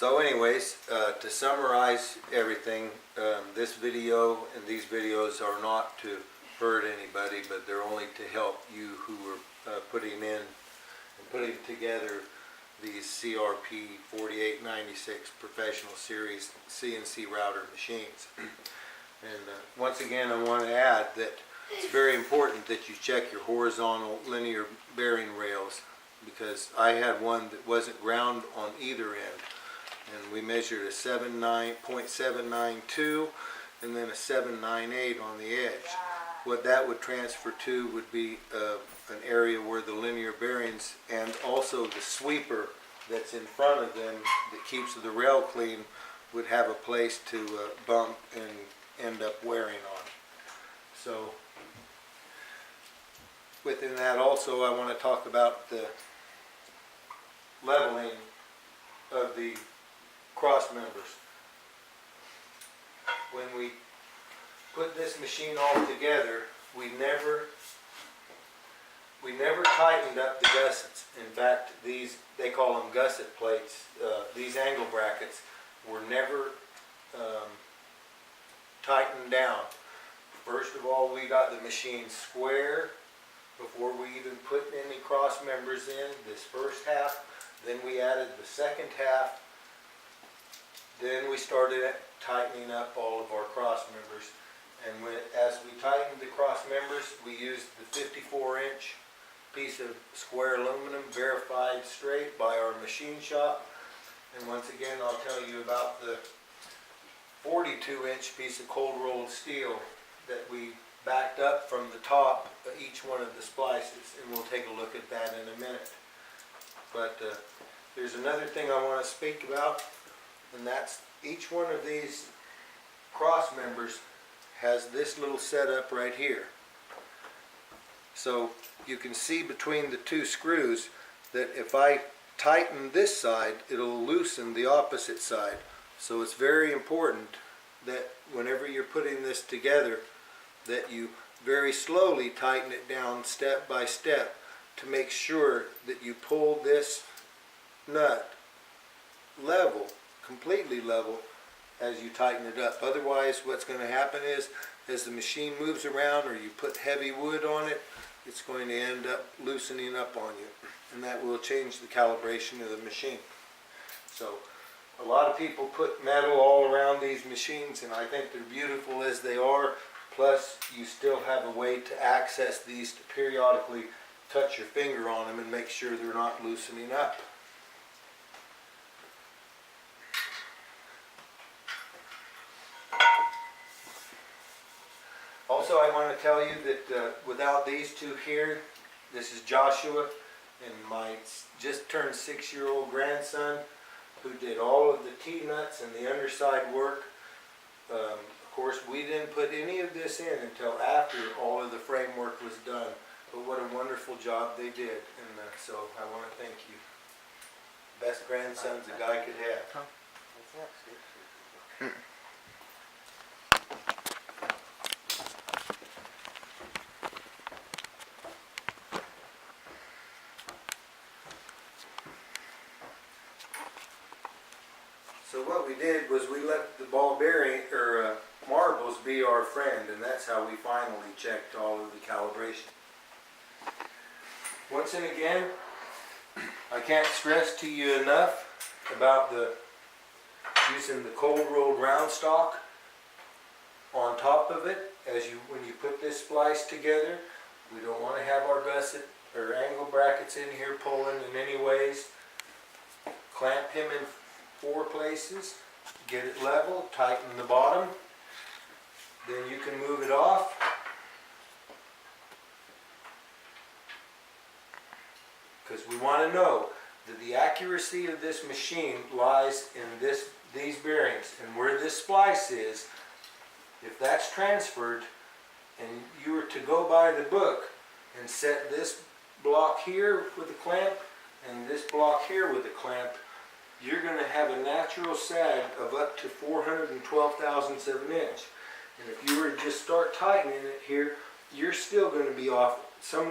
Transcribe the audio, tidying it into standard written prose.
So anyways, to summarize everything, this video and these videos are not to hurt anybody, but they're only to help you who are putting in and putting together these CRP4896 Professional Series CNC router machines. And once again, I want to add that it's very important that you check your horizontal linear bearing rails, because I had one that wasn't ground on either end, and we measured a 0.792 and then a 798 on the edge. What that would transfer to would be an area where the linear bearings and also the sweeper that's in front of them that keeps the rail clean would have a place to bump and end up wearing on. So within that also, I want to talk about the leveling of the cross members. When we put this machine all together, we never tightened up the gussets. In fact, these, they call them gusset plates, these angle brackets were never tightened down. First of all, we got the machine square before we even put any cross members in, this first half. Then we added the second half. Then we started tightening up all of our cross members. And as we tightened the cross members, we used the 54-inch piece of square aluminum, verified straight by our machine shop. And once again, I'll tell you about the 42-inch piece of cold rolled steel that we backed up from the top of each one of the splices, and we'll take a look at that in a minute. But there's another thing I want to speak about, and that's each one of these cross members has this little setup right here. So you can see between the two screws that if I tighten this side, it'll loosen the opposite side. So it's very important that whenever you're putting this together, that you very slowly tighten it down step by step to make sure that you pull this nut level, completely level, as you tighten it up. Otherwise, what's going to happen is, as the machine moves around or you put heavy wood on it, it's going to end up loosening up on you, and that will change the calibration of the machine. So a lot of people put metal all around these machines, and I think they're beautiful as they are. Plus, you still have a way to access these to periodically touch your finger on them and make sure they're not loosening up. Also, I want to tell you that without these two here, this is Joshua and my just turned 6-year-old grandson, who did all of the T-nuts and the underside work. Of course, we didn't put any of this in until after all of the framework was done. But what a wonderful job they did, and so I want to thank you. Best grandsons a guy could have. So what we did was we let the ball bearing or marbles be our friend, and that's how we finally checked all of the calibration. Once and again, I can't stress to you enough about using the cold rolled round stock on top of it when you put this splice together. We don't want to have our gusset or angle brackets in here pulling in any ways. Clamp him in 4 places, get it level, tighten the bottom, then you can move it off. Because we want to know that the accuracy of this machine lies in these bearings, and where this splice is. If that's transferred and you were to go by the book and set this block here with a clamp and this block here with a clamp, you're going to have a natural sag of up to 412 thousandths of an inch. And if you were to just start tightening it here, you're still going to be off some